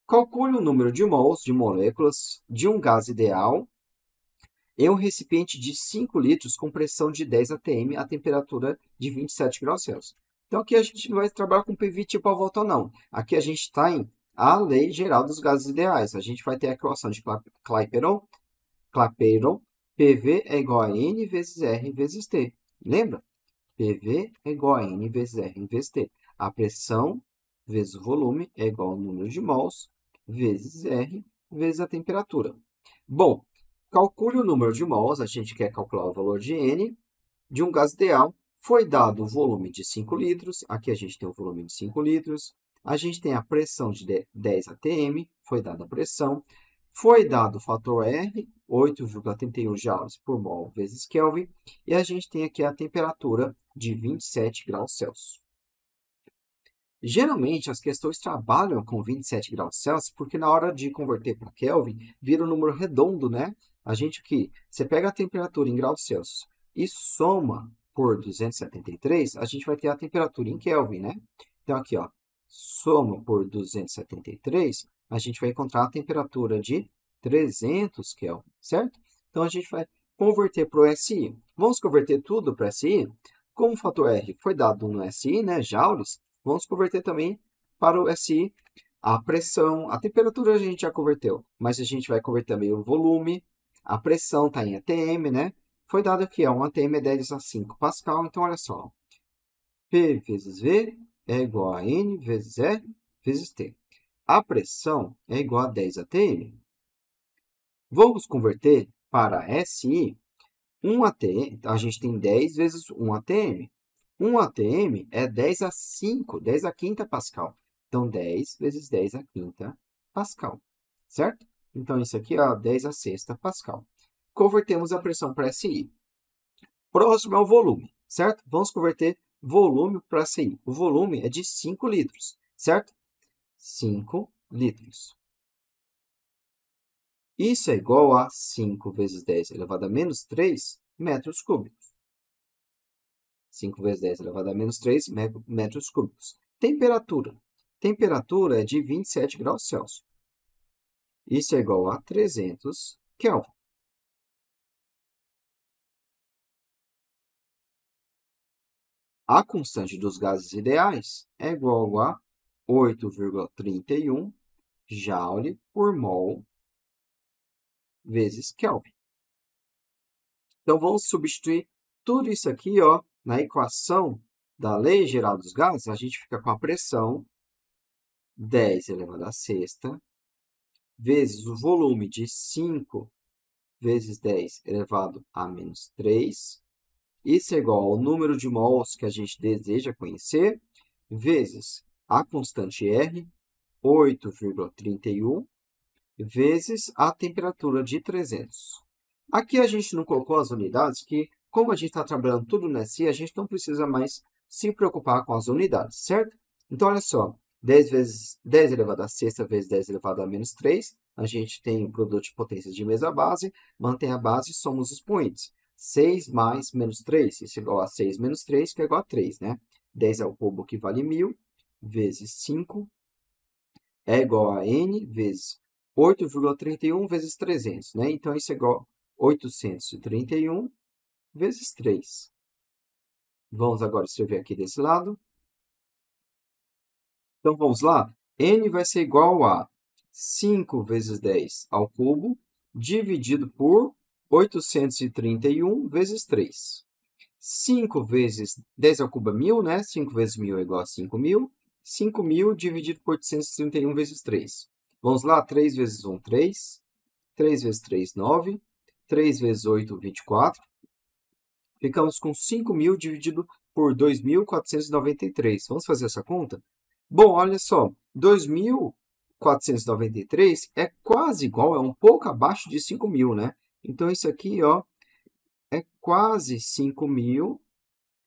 Calcule o número de mols de moléculas de um gás ideal em um recipiente de 5 litros com pressão de 10 atm a temperatura de 27 graus Celsius. Então, aqui a gente não vai trabalhar com PV tipo a volta, não. Aqui a gente está em a lei geral dos gases ideais. A gente vai ter a equação de Clapeyron. PV é igual a N vezes R vezes T. Lembra? PV é igual a N vezes R vezes T. A pressão vezes o volume é igual ao número de mols vezes R vezes a temperatura. Bom, calcule o número de mols, a gente quer calcular o valor de N, de um gás ideal. Foi dado o volume de 5 litros, aqui a gente tem o volume de 5 litros. A gente tem a pressão de 10 atm, foi dada a pressão. Foi dado o fator R, 8,31 joules por mol vezes Kelvin. E a gente tem aqui a temperatura de 27 graus Celsius. Geralmente, as questões trabalham com 27 graus Celsius, porque na hora de converter para Kelvin, vira um número redondo, né? A gente aqui, você pega a temperatura em graus Celsius e soma por 273, a gente vai ter a temperatura em Kelvin, né? Então, aqui, ó, soma por 273, a gente vai encontrar a temperatura de 300 Kelvin, certo? Então, a gente vai converter para o SI. Vamos converter tudo para SI? Como o fator R foi dado no SI, né, joules, vamos converter também para o SI a pressão. A temperatura a gente já converteu, mas a gente vai converter também o volume. A pressão está em atm, né? Foi dado aqui, ó, 1 atm é 10 a 5 Pascal. Então, olha só. P vezes V é igual a N vezes R vezes T. A pressão é igual a 10 atm. Vamos converter para SI. 1 atm, a gente tem 10 vezes 1 atm. 1 atm é 10 a 5, 10 a quinta Pascal. Então, 10 vezes 10 a quinta Pascal, certo? Então, isso aqui é 10 a sexta Pascal. Convertemos a pressão para SI. Próximo é o volume, certo? Vamos converter volume para SI. O volume é de 5 litros, certo? 5 litros. Isso é igual a 5 vezes 10 elevado a menos 3 metros cúbicos. 5 vezes 10 elevado a menos 3 metros cúbicos. Temperatura. Temperatura é de 27 graus Celsius. Isso é igual a 300 Kelvin. A constante dos gases ideais é igual a 8,31 Joule por mol vezes Kelvin. Então, vamos substituir tudo isso aqui, ó, na equação da lei geral dos gases. A gente fica com a pressão 10 elevado a sexta vezes o volume de 5 vezes 10 elevado a menos 3. Isso é igual ao número de mols que a gente deseja conhecer, vezes a constante R, 8,31, vezes a temperatura de 300. Aqui a gente não colocou as unidades, que como a gente está trabalhando tudo no SI, a gente não precisa mais se preocupar com as unidades, certo? Então, olha só, 10 vezes 10 elevado a sexta vezes 10 elevado a menos 3, a gente tem o produto de potências de mesa base, mantém a base e soma os expoentes. 6 mais menos 3, isso é igual a 6 menos 3, que é igual a 3, né? 10 ao cubo que vale 1.000, vezes 5, é igual a N vezes 8,31 vezes 300, né? Então, isso é igual a 831 vezes 3. Vamos agora escrever aqui desse lado. Então, vamos lá. N vai ser igual a 5 vezes 10 ao cubo, dividido por 831 vezes 3. 5 vezes 10 ao cubo é 1.000, né? 5 vezes 1.000 é igual a 5.000. 5.000 dividido por 831 vezes 3. Vamos lá? 3 vezes 1, 3. 3 vezes 3, 9. 3 vezes 8, 24. Ficamos com 5.000 dividido por 2.493. Vamos fazer essa conta? Bom, olha só. 2.493 é quase igual, é um pouco abaixo de 5.000, né? Então, isso aqui, ó, é quase 5.000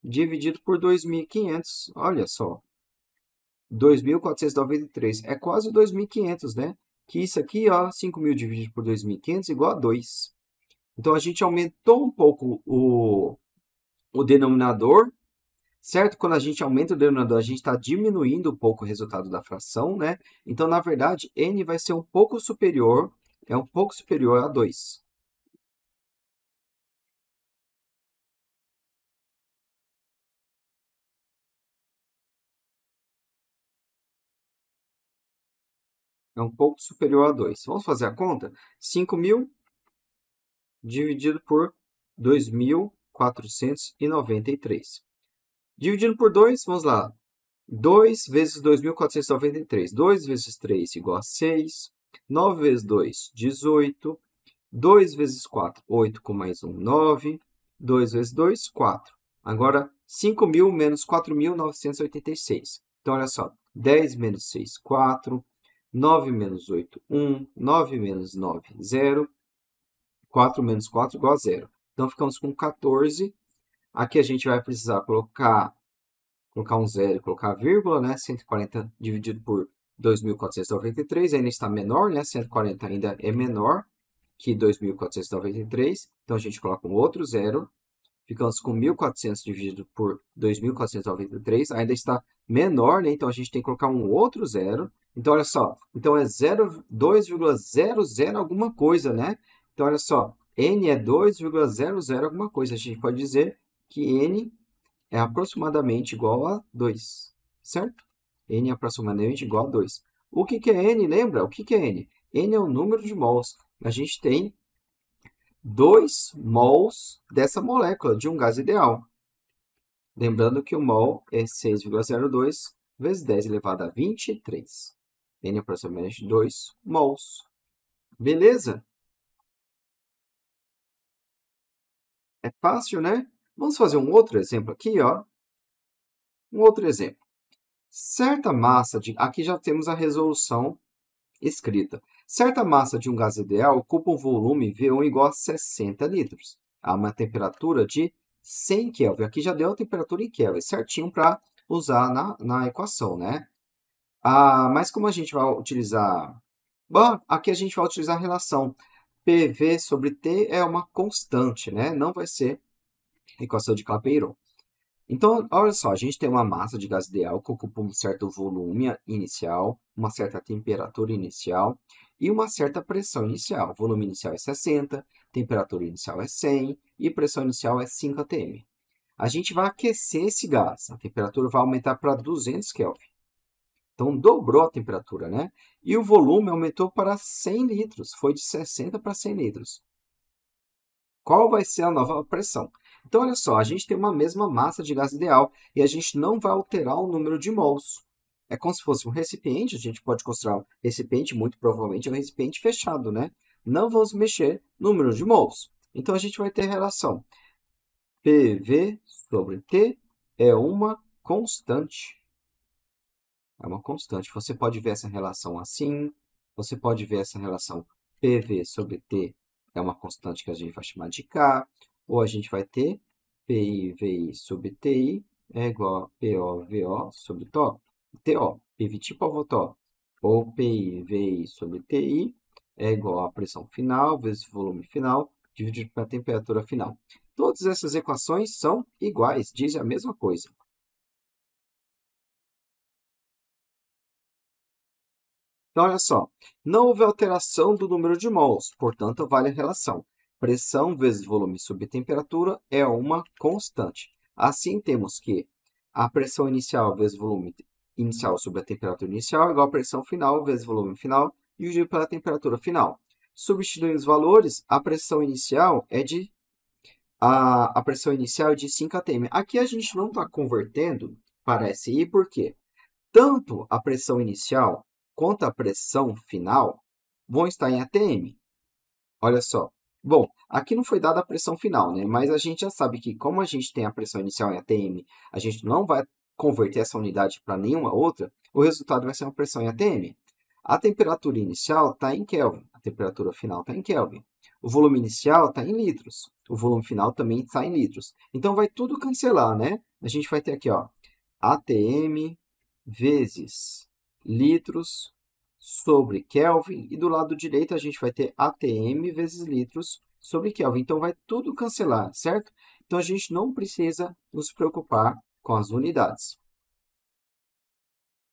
dividido por 2.500. Olha só. 2.493 é quase 2.500, né? Que isso aqui, ó, 5.000 dividido por 2.500 igual a 2. Então, a gente aumentou um pouco o denominador, certo? Quando a gente aumenta o denominador, a gente está diminuindo um pouco o resultado da fração, né? Então, na verdade, n vai ser um pouco superior, é um pouco superior a 2. É um pouco superior a 2. Vamos fazer a conta? 5.000 dividido por 2.493. Dividido por 2, vamos lá. 2 vezes 2.493. 2 vezes 3 igual a 6. 9 vezes 2, 18. 2 vezes 4, 8 com mais 1, 9. 2 vezes 2, 4. Agora, 5.000 menos 4.986. Então, olha só. 10 menos 6, 4. 9 menos 8, 1. 9 menos 9, 0. 4 menos 4 igual a 0. Então, ficamos com 14. Aqui a gente vai precisar colocar um zero e colocar vírgula, né? 140 dividido por 2.493 ainda está menor, né? 140 ainda é menor que 2.493. Então, a gente coloca um outro zero. Ficamos com 1.400 dividido por 2.493. Ainda está menor, né? Então, a gente tem que colocar um outro zero. Então, olha só. Então, é 2,00 alguma coisa, né? Então, olha só. N é 2,00 alguma coisa. A gente pode dizer que N é aproximadamente igual a 2, certo? N é aproximadamente igual a 2. O que é N? Lembra? O que é N? N é o número de mols. A gente tem 2 mols dessa molécula de um gás ideal. Lembrando que o mol é 6,02 vezes 10 elevado a 23. N é aproximadamente 2 mols. Beleza? É fácil, né? Vamos fazer um outro exemplo aqui, ó. Um outro exemplo. Certa massa de... Aqui já temos a resolução escrita. Certa massa de um gás ideal ocupa um volume V1 igual a 60 litros, a uma temperatura de 100 Kelvin. Aqui já deu a temperatura em Kelvin, certinho para usar na equação, né? Mas como a gente vai utilizar... Bom, aqui a gente vai utilizar a relação PV sobre T é uma constante, né? Não vai ser equação de Clapeyron. Então, olha só, a gente tem uma massa de gás ideal que ocupa um certo volume inicial, uma certa temperatura inicial e uma certa pressão inicial. O volume inicial é 60, temperatura inicial é 100 e pressão inicial é 5 atm. A gente vai aquecer esse gás, a temperatura vai aumentar para 200 Kelvin. Então, dobrou a temperatura, né? E o volume aumentou para 100 litros, foi de 60 para 100 litros. Qual vai ser a nova pressão? Então, olha só, a gente tem uma mesma massa de gás ideal e a gente não vai alterar o número de mols. É como se fosse um recipiente, a gente pode considerar um recipiente, muito provavelmente é um recipiente fechado, né? Não vamos mexer no número de mols. Então, a gente vai ter a relação PV sobre T é uma constante. É uma constante. Você pode ver essa relação assim, você pode ver essa relação PV sobre T é uma constante que a gente vai chamar de K, ou a gente vai ter PI/VI sobre TI é igual a PO/VO sobre TO, PV tipo ao TO, ou PI/VI sobre TI é igual a pressão final vezes volume final dividido pela temperatura final. Todas essas equações são iguais, dizem a mesma coisa. Então, olha só, não houve alteração do número de mols, portanto, vale a relação. Pressão vezes volume sobre temperatura é uma constante. Assim, temos que a pressão inicial vezes volume inicial sobre a temperatura inicial é igual a pressão final vezes volume final dividido pela temperatura final. Substituindo os valores, a pressão inicial é de 5 atm. Aqui a gente não está convertendo para SI, por quê? Tanto a pressão inicial quanto a pressão final vão estar em atm. Olha só. Bom, aqui não foi dada a pressão final, né? Mas a gente já sabe que, como a gente tem a pressão inicial em atm, a gente não vai converter essa unidade para nenhuma outra, o resultado vai ser uma pressão em atm. A temperatura inicial está em Kelvin, a temperatura final está em Kelvin. O volume inicial está em litros, o volume final também está em litros. Então, vai tudo cancelar, né? A gente vai ter aqui, ó, atm vezes litros sobre Kelvin, e do lado direito a gente vai ter atm vezes litros sobre Kelvin. Então, vai tudo cancelar, certo? Então, a gente não precisa nos preocupar com as unidades.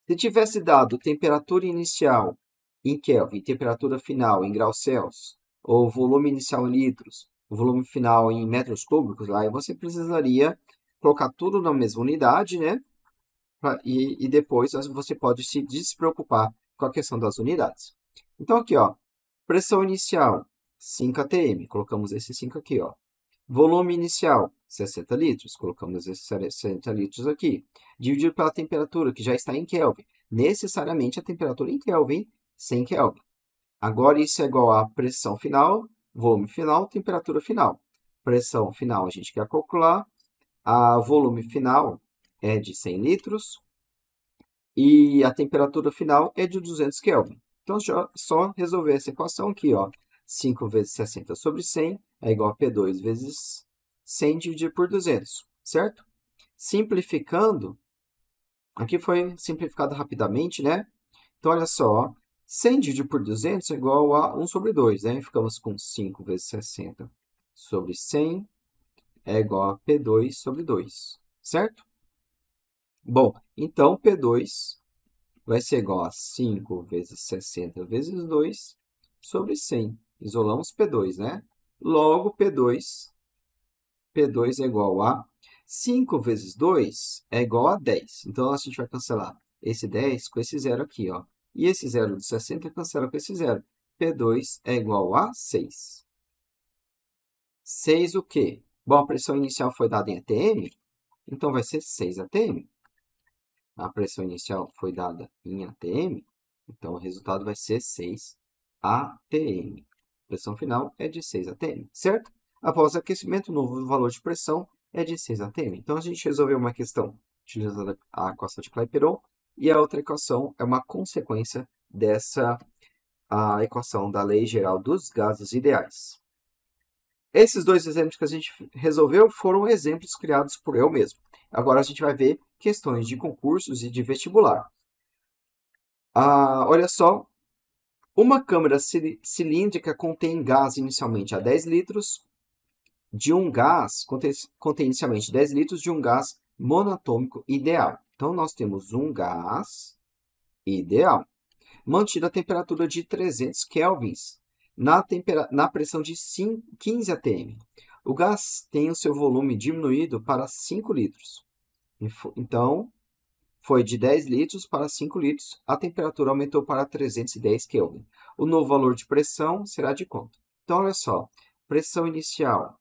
Se tivesse dado temperatura inicial em Kelvin, temperatura final em graus Celsius, ou volume inicial em litros, volume final em metros cúbicos, aí você precisaria colocar tudo na mesma unidade, né? E depois você pode se despreocupar com a questão das unidades. Então, aqui, ó, pressão inicial, 5 atm, colocamos esse 5 aqui, ó. Volume inicial, 60 litros, colocamos esses 60 litros aqui. Dividido pela temperatura, que já está em Kelvin. Necessariamente a temperatura em Kelvin, 100 Kelvin. Agora, isso é igual a pressão final, volume final, temperatura final. Pressão final a gente quer calcular. A volume final é de 100 litros. E a temperatura final é de 200 Kelvin. Então, só resolver essa equação aqui, ó. 5 vezes 60 sobre 100 é igual a P2 vezes 100 dividido por 200, certo? Simplificando, aqui foi simplificado rapidamente, né? Então, olha só, 100 dividido por 200 é igual a 1 sobre 2, né? Ficamos com 5 vezes 60 sobre 100 é igual a P2 sobre 2, certo? Bom, então P2 vai ser igual a 5 vezes 60 vezes 2 sobre 100. Isolamos P2, né? Logo, P2 é igual a 5 vezes 2 é igual a 10. Então, a gente vai cancelar esse 10 com esse zero aqui, ó. E esse zero de 60 cancela com esse zero. P2 é igual a 6. 6 o quê? Bom, a pressão inicial foi dada em ATM, então vai ser 6 ATM. A pressão inicial foi dada em ATM, então o resultado vai ser 6 ATM. A pressão final é de 6 ATM, certo? Após aquecimento, o novo valor de pressão é de 6 ATM. Então, a gente resolveu uma questão utilizando a equação de Clapeyron, e a outra equação é uma consequência dessa a equação da Lei Geral dos Gases Ideais. Esses dois exemplos que a gente resolveu foram exemplos criados por eu mesmo. Agora a gente vai ver questões de concursos e de vestibular. Olha só, uma câmara cilíndrica contém gás inicialmente a 10 litros de um gás, contém inicialmente 10 litros de um gás monatômico ideal. Então, nós temos um gás ideal, mantido a temperatura de 300 kelvins, na pressão de 15 atm. O gás tem o seu volume diminuído para 5 litros. Então, foi de 10 litros para 5 litros, a temperatura aumentou para 310 Kelvin. O novo valor de pressão será de quanto? Então, olha só, pressão inicial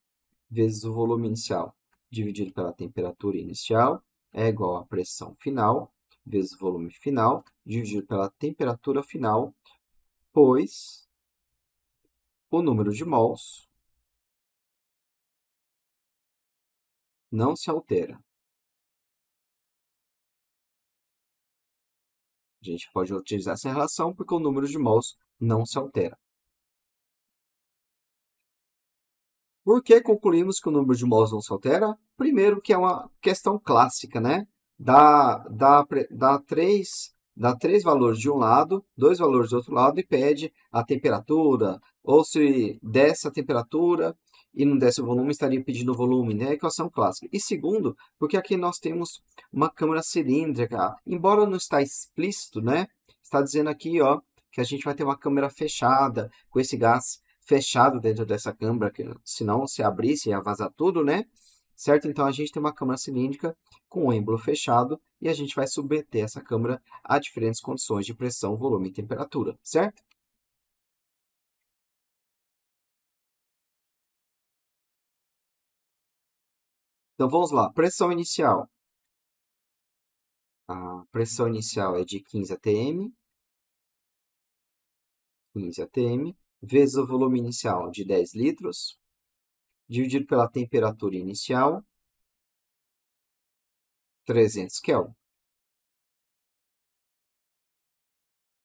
vezes o volume inicial dividido pela temperatura inicial é igual a pressão final vezes o volume final dividido pela temperatura final, pois o número de mols não se altera. A gente pode utilizar essa relação porque o número de mols não se altera. Por que concluímos que o número de mols não se altera? Primeiro, que é uma questão clássica, né? Dá três valores de um lado, 2 valores do outro lado e pede a temperatura, ou se desse a temperatura e não desse o volume, estaria pedindo o volume, né? Equação clássica. E segundo, porque aqui nós temos uma câmara cilíndrica, embora não está explícito, né? Está dizendo aqui, ó, que a gente vai ter uma câmara fechada, com esse gás fechado dentro dessa câmara, que senão se abrisse ia vazar tudo, né? Certo? Então, a gente tem uma câmara cilíndrica com o êmbolo fechado e a gente vai submeter essa câmara a diferentes condições de pressão, volume e temperatura, certo? Então, vamos lá. Pressão inicial. A pressão inicial é de 15 atm, 15 atm, vezes o volume inicial de 10 litros, dividido pela temperatura inicial, 300 Kelvin.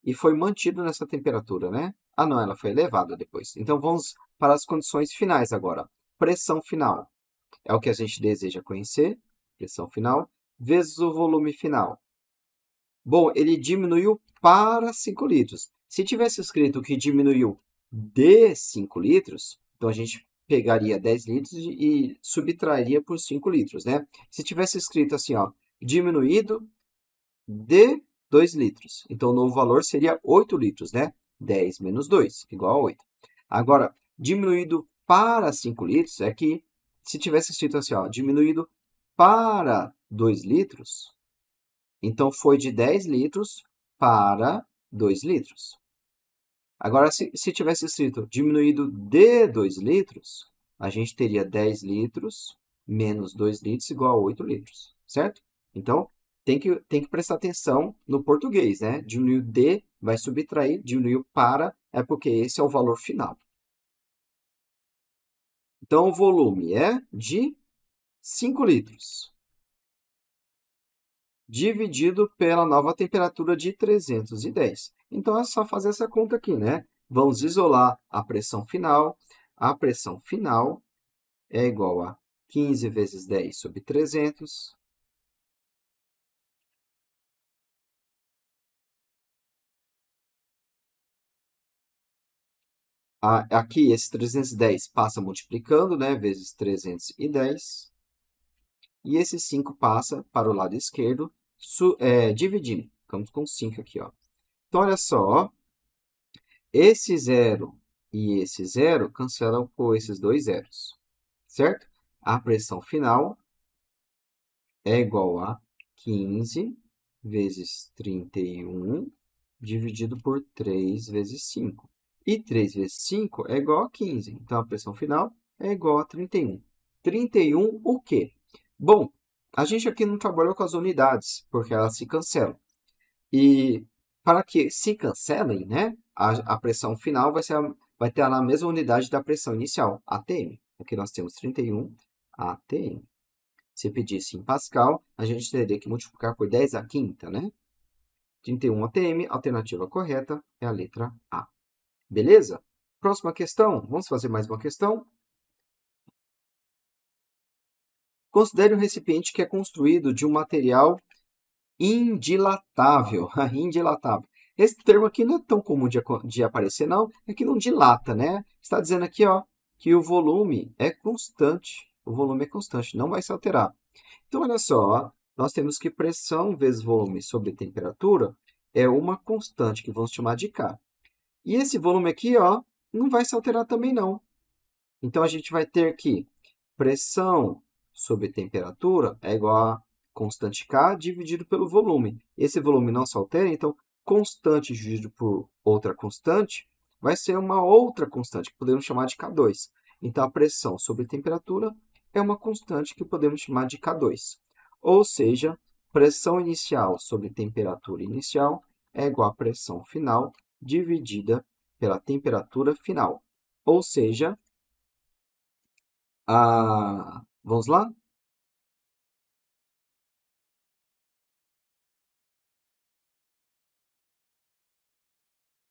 E foi mantido nessa temperatura, né? Ah, não, ela foi elevada depois. Então, vamos para as condições finais agora. Pressão final é o que a gente deseja conhecer, pressão final, vezes o volume final. Bom, ele diminuiu para 5 litros. Se tivesse escrito que diminuiu de 5 litros, então a gente pegaria 10 litros e subtrairia por 5 litros, né? Se tivesse escrito assim, ó, diminuído de 2 litros. Então, o novo valor seria 8 litros, né? 10 menos 2, igual a 8. Agora, diminuído para 5 litros é que, se tivesse escrito assim, ó, diminuído para 2 litros, então foi de 10 litros para 2 litros. Agora, se tivesse escrito diminuído de 2 litros, a gente teria 10 litros menos 2 litros igual a 8 litros, certo? Então, tem que prestar atenção no português, né? Diminuiu de vai subtrair, diminuiu para é porque esse é o valor final. Então, o volume é de 5 litros, dividido pela nova temperatura de 310. Então, é só fazer essa conta aqui, né? Vamos isolar a pressão final. A pressão final é igual a 15 vezes 10 sobre 300. Aqui, esse 310 passa multiplicando, né? Vezes 310. E esse 5 passa para o lado esquerdo, dividindo. Ficamos com 5 aqui, ó. Então, olha só, ó. Esse zero e esse zero cancelam com esses dois zeros, certo? A pressão final é igual a 15 vezes 31 dividido por 3 vezes 5. E 3 vezes 5 é igual a 15. Então, a pressão final é igual a 31. 31 o quê? Bom, a gente aqui não trabalhou com as unidades, porque elas se cancelam. E para que se cancelem, né, a pressão final vai ter na mesma unidade da pressão inicial, ATM. Aqui nós temos 31 ATM. Se pedisse em Pascal, a gente teria que multiplicar por 10 à quinta, né? 31 ATM, a alternativa correta é a letra A. Beleza? Próxima questão. Vamos fazer mais uma questão. Considere um recipiente que é construído de um material indilatável. Indilatável. Esse termo aqui não é tão comum de aparecer, não. É que não dilata, né? Está dizendo aqui, ó, que o volume é constante. O volume é constante, não vai se alterar. Então, olha só, ó, nós temos que pressão vezes volume sobre temperatura é uma constante, que vamos chamar de K. E esse volume aqui, ó, não vai se alterar também, não. Então, a gente vai ter que pressão sobre temperatura é igual a constante K dividido pelo volume. Esse volume não se altera, então, constante dividido por outra constante vai ser uma outra constante, que podemos chamar de K2. Então, a pressão sobre temperatura é uma constante que podemos chamar de K2. Ou seja, pressão inicial sobre temperatura inicial é igual a pressão final dividida pela temperatura final. Ou seja, vamos lá?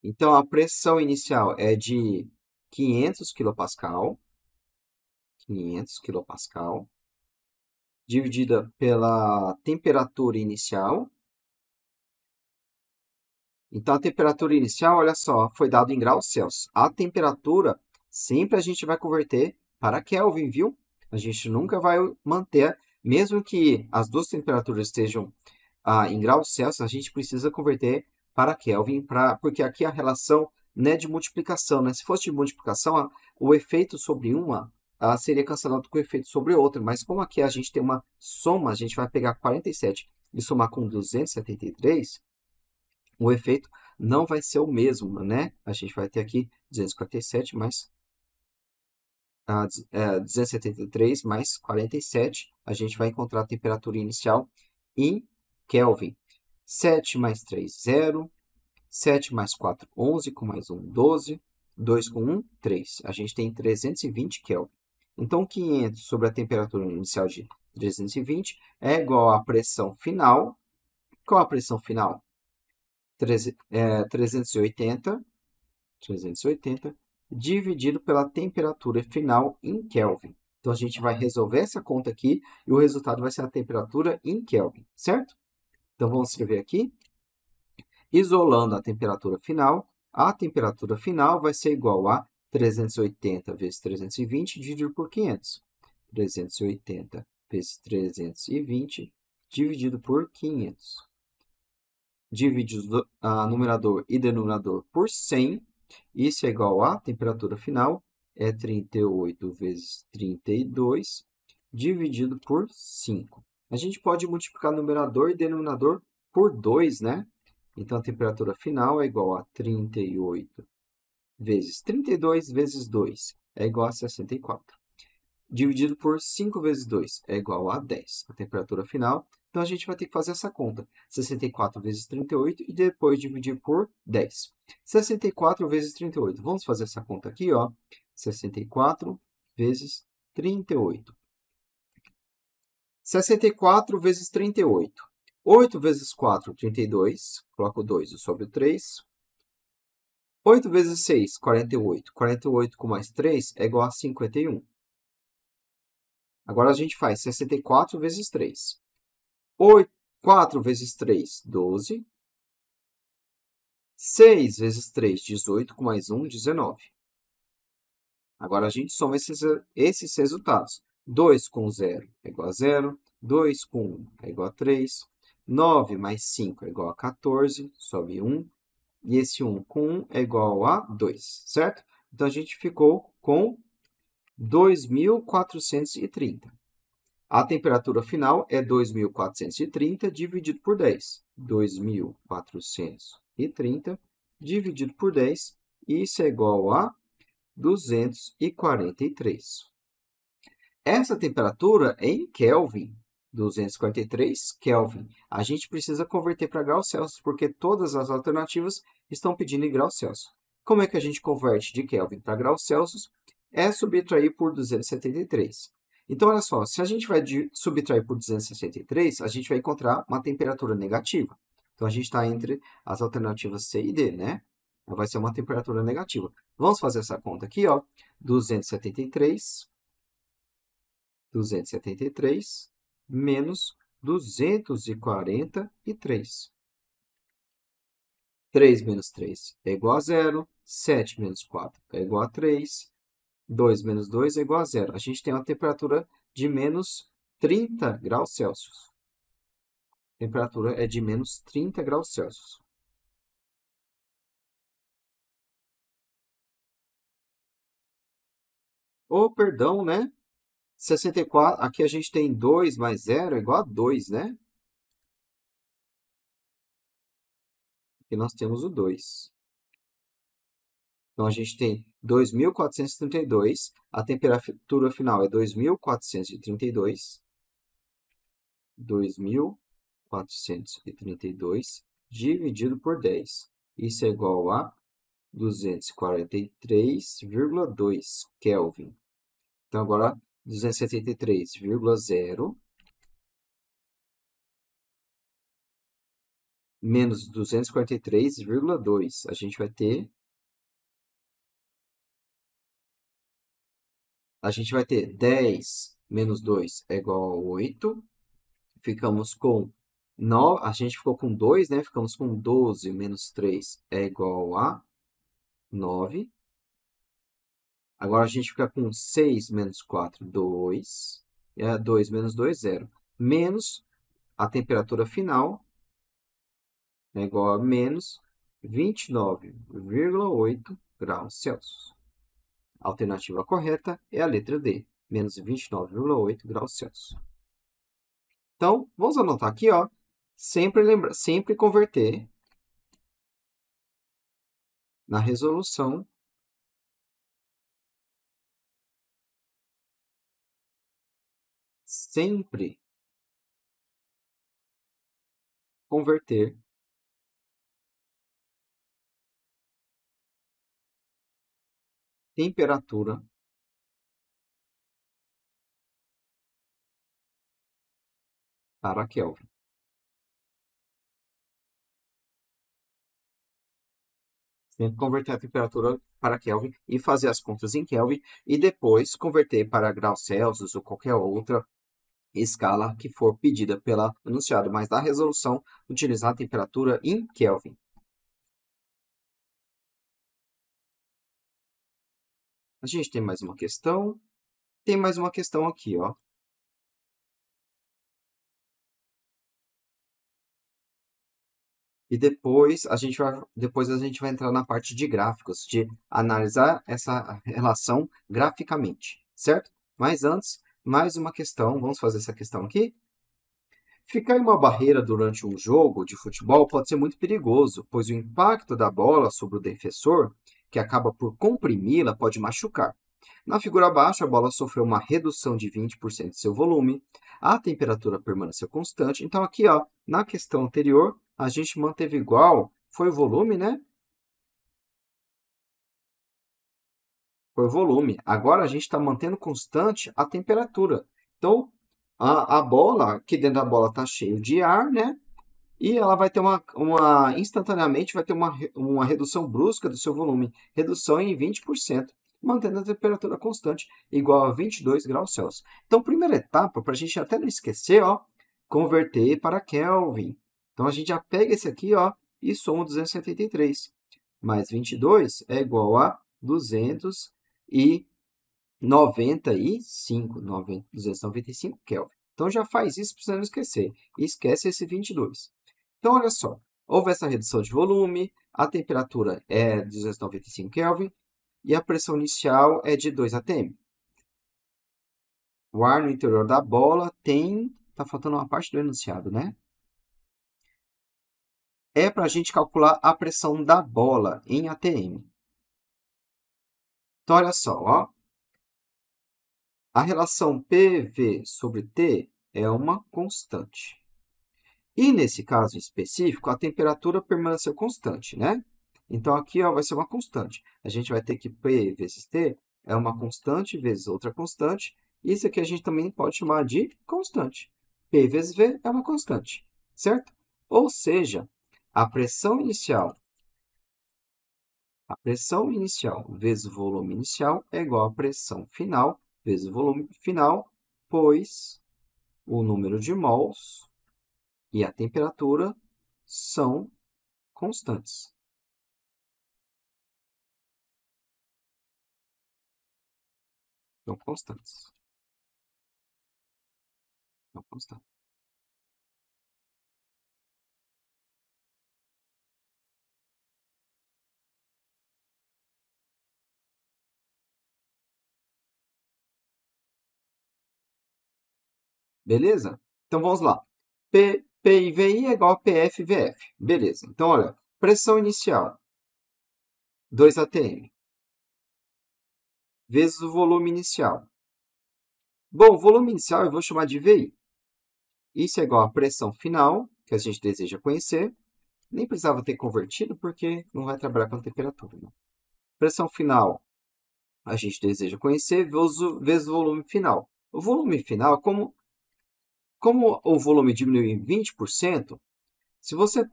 Então, a pressão inicial é de 500 kPa, 500 kPa, dividida pela temperatura inicial. Então, a temperatura inicial, olha só, foi dado em graus Celsius. A temperatura, sempre a gente vai converter para Kelvin, viu? A gente nunca vai manter, mesmo que as duas temperaturas estejam em graus Celsius, a gente precisa converter para Kelvin, porque aqui a relação não é de multiplicação, né? Se fosse de multiplicação, o efeito sobre uma seria cancelado com o efeito sobre outra, mas como aqui a gente tem uma soma, a gente vai pegar 47 e somar com 273, o efeito não vai ser o mesmo, né? A gente vai ter aqui 247 mais 273 mais 47, a gente vai encontrar a temperatura inicial em Kelvin. 7 mais 3, 0. 7 mais 4, 11. Com mais 1, 12. 2 com 1, 3. A gente tem 320 Kelvin. Então, 500 sobre a temperatura inicial de 320 é igual à pressão final. Qual a pressão final? 380 dividido pela temperatura final em Kelvin. Então, a gente vai resolver essa conta aqui e o resultado vai ser a temperatura em Kelvin, certo? Então, vamos escrever aqui. Isolando a temperatura final vai ser igual a 380 vezes 320 dividido por 500. 380 vezes 320 dividido por 500. Divide o numerador e denominador por 100. Isso é igual a temperatura final, é 38 vezes 32, dividido por 5. A gente pode multiplicar numerador e denominador por 2, né? Então, a temperatura final é igual a 38 vezes 32 vezes 2 é igual a 64. Dividido por 5 vezes 2 é igual a 10, a temperatura final. Então, a gente vai ter que fazer essa conta. 64 vezes 38 e depois dividir por 10. 64 vezes 38. Vamos fazer essa conta aqui, ó. 64 vezes 38. 64 vezes 38. 8 vezes 4, 32. Coloco 2 sobre o 3. 8 vezes 6, 48. 48 com mais 3 é igual a 51. Agora, a gente faz 64 vezes 3. 4 vezes 3, 12. 6 vezes 3, 18, com mais 1, 19. Agora, a gente soma esses resultados. 2 com 0 é igual a 0. 2 com 1 é igual a 3. 9 mais 5 é igual a 14, sobe 1. E esse 1 com 1 é igual a 2, certo? Então, a gente ficou com 2.430. A temperatura final é 2.430 dividido por 10. 2.430 dividido por 10, isso é igual a 243. Essa temperatura é em Kelvin, 243 Kelvin. A gente precisa converter para graus Celsius, porque todas as alternativas estão pedindo em graus Celsius. Como é que a gente converte de Kelvin para graus Celsius? É subtrair por 273. Então, olha só, se a gente vai subtrair por 263, a gente vai encontrar uma temperatura negativa. Então, a gente está entre as alternativas C e D, né? Vai ser uma temperatura negativa. Vamos fazer essa conta aqui, ó. 273 menos 243. 3 menos 3 é igual a 0. 7 menos 4 é igual a 3. 2 menos 2 é igual a 0. A gente tem uma temperatura de menos 30 graus Celsius. A temperatura é de menos 30 graus Celsius. Ou, perdão, né? 64, aqui a gente tem 2 mais 0 é igual a 2, né? Aqui nós temos o 2. Então, a gente tem 2.432, a temperatura final é 2.432. 2.432 dividido por 10. Isso é igual a 243,2 Kelvin. Então, agora, 273,0 menos 243,2. A gente vai ter 10 menos 2 é igual a 8. Ficamos com 9, a gente ficou com 2, né? Ficamos com 12 menos 3 é igual a 9. Agora, a gente fica com 6 menos 4, 2. 2 menos 2, 0. Menos a temperatura final é igual a menos 29,8 graus Celsius. A alternativa correta é a letra D, menos 29,8 graus Celsius. Então, vamos anotar aqui, ó. Sempre converter na resolução sempre converter temperatura para Kelvin. Sempre converter a temperatura para Kelvin e fazer as contas em Kelvin e depois converter para graus Celsius ou qualquer outra escala que for pedida pela enunciado, mas na resolução utilizar a temperatura em Kelvin. A gente tem mais uma questão. Tem mais uma questão aqui, ó. E depois a gente vai entrar na parte de gráficos, de analisar essa relação graficamente, certo? Mas antes, mais uma questão. Vamos fazer essa questão aqui? Ficar em uma barreira durante um jogo de futebol pode ser muito perigoso, pois o impacto da bola sobre o defensor, que acaba por comprimi-la, pode machucar. Na figura abaixo, a bola sofreu uma redução de 20% de seu volume, a temperatura permaneceu constante. Então, aqui, ó, na questão anterior, a gente manteve igual, foi o volume, né? Foi o volume. Agora, a gente está mantendo constante a temperatura. Então, a bola, aqui dentro da bola está cheio de ar, né? E ela vai ter instantaneamente vai ter uma redução brusca do seu volume, redução em 20%, mantendo a temperatura constante, igual a 22 graus Celsius. Então, primeira etapa, para a gente até não esquecer, ó, converter para Kelvin. Então, a gente já pega esse aqui, ó, e soma 273. Mais 22 é igual a 295 Kelvin. Então, já faz isso para você não esquecer. E esquece esse 22. Então, olha só, houve essa redução de volume, a temperatura é 295 Kelvin e a pressão inicial é de 2 atm. O ar no interior da bola tem... Está faltando uma parte do enunciado, né? É para a gente calcular a pressão da bola em atm. Então, olha só, ó. A relação PV sobre T é uma constante. E nesse caso específico, a temperatura permaneceu constante, né? Então, aqui ó, vai ser uma constante. A gente vai ter que P vezes T é uma constante vezes outra constante. Isso aqui a gente também pode chamar de constante. P vezes V é uma constante, certo? Ou seja, a pressão inicial vezes o volume inicial é igual à pressão final vezes o volume final, pois o número de mols e a temperatura são constantes. São constantes. São constantes. Beleza? Então, vamos lá. P e VI é igual a PF e VF. Beleza. Então, olha, pressão inicial, 2 atm, vezes o volume inicial. Bom, o volume inicial eu vou chamar de VI. Isso é igual à pressão final, que a gente deseja conhecer. Nem precisava ter convertido, porque não vai trabalhar com temperatura. Né? Pressão final, a gente deseja conhecer, vezes o volume final. O volume final, como o volume diminui em 20%, se você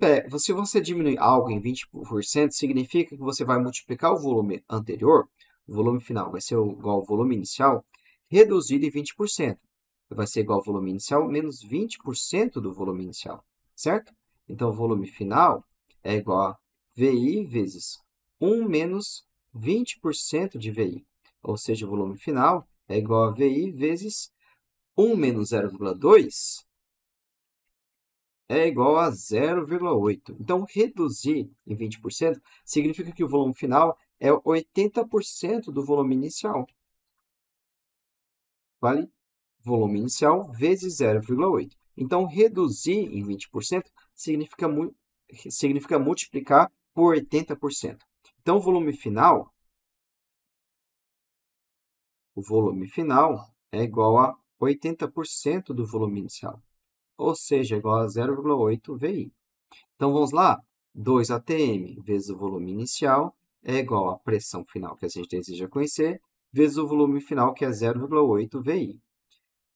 diminui algo em 20%, significa que você vai multiplicar o volume anterior, o volume final vai ser igual ao volume inicial, reduzido em 20%. Vai ser igual ao volume inicial menos 20% do volume inicial, certo? Então, o volume final é igual a VI vezes 1 menos 20% de VI. Ou seja, o volume final é igual a VI vezes 1 menos 0,2 é igual a 0,8. Então, reduzir em 20% significa que o volume final é 80% do volume inicial. Vale? Volume inicial vezes 0,8. Então, reduzir em 20% significa multiplicar por 80%. Então, o volume final é igual a 80% do volume inicial, ou seja, igual a 0,8 VI. Então, vamos lá? 2 atm vezes o volume inicial é igual à pressão final, que a gente deseja conhecer, vezes o volume final, que é 0,8 VI.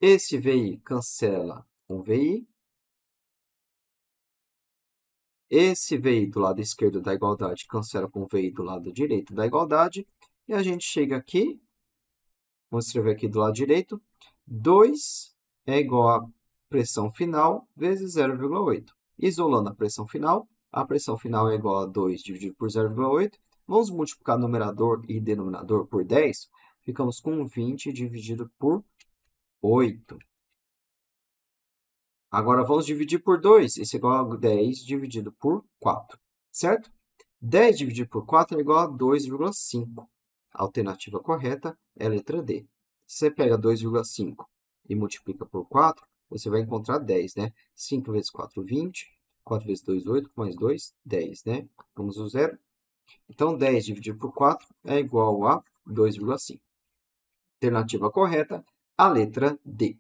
Esse VI cancela com VI. Esse VI do lado esquerdo da igualdade cancela com VI do lado direito da igualdade. E a gente chega aqui, vamos escrever aqui do lado direito, 2 é igual a pressão final vezes 0,8. Isolando a pressão final é igual a 2 dividido por 0,8. Vamos multiplicar numerador e denominador por 10. ficamos com 20 dividido por 8. Agora, vamos dividir por 2. Isso é igual a 10 dividido por 4, certo? 10 dividido por 4 é igual a 2,5. A alternativa correta é a letra D. Se você pega 2,5 e multiplica por 4, você vai encontrar 10, né? 5 vezes 4, 20. 4 vezes 2, 8. Mais 2, 10, né? Vamos ao zero. Então, 10 dividido por 4 é igual a 2,5. Alternativa correta, a letra D.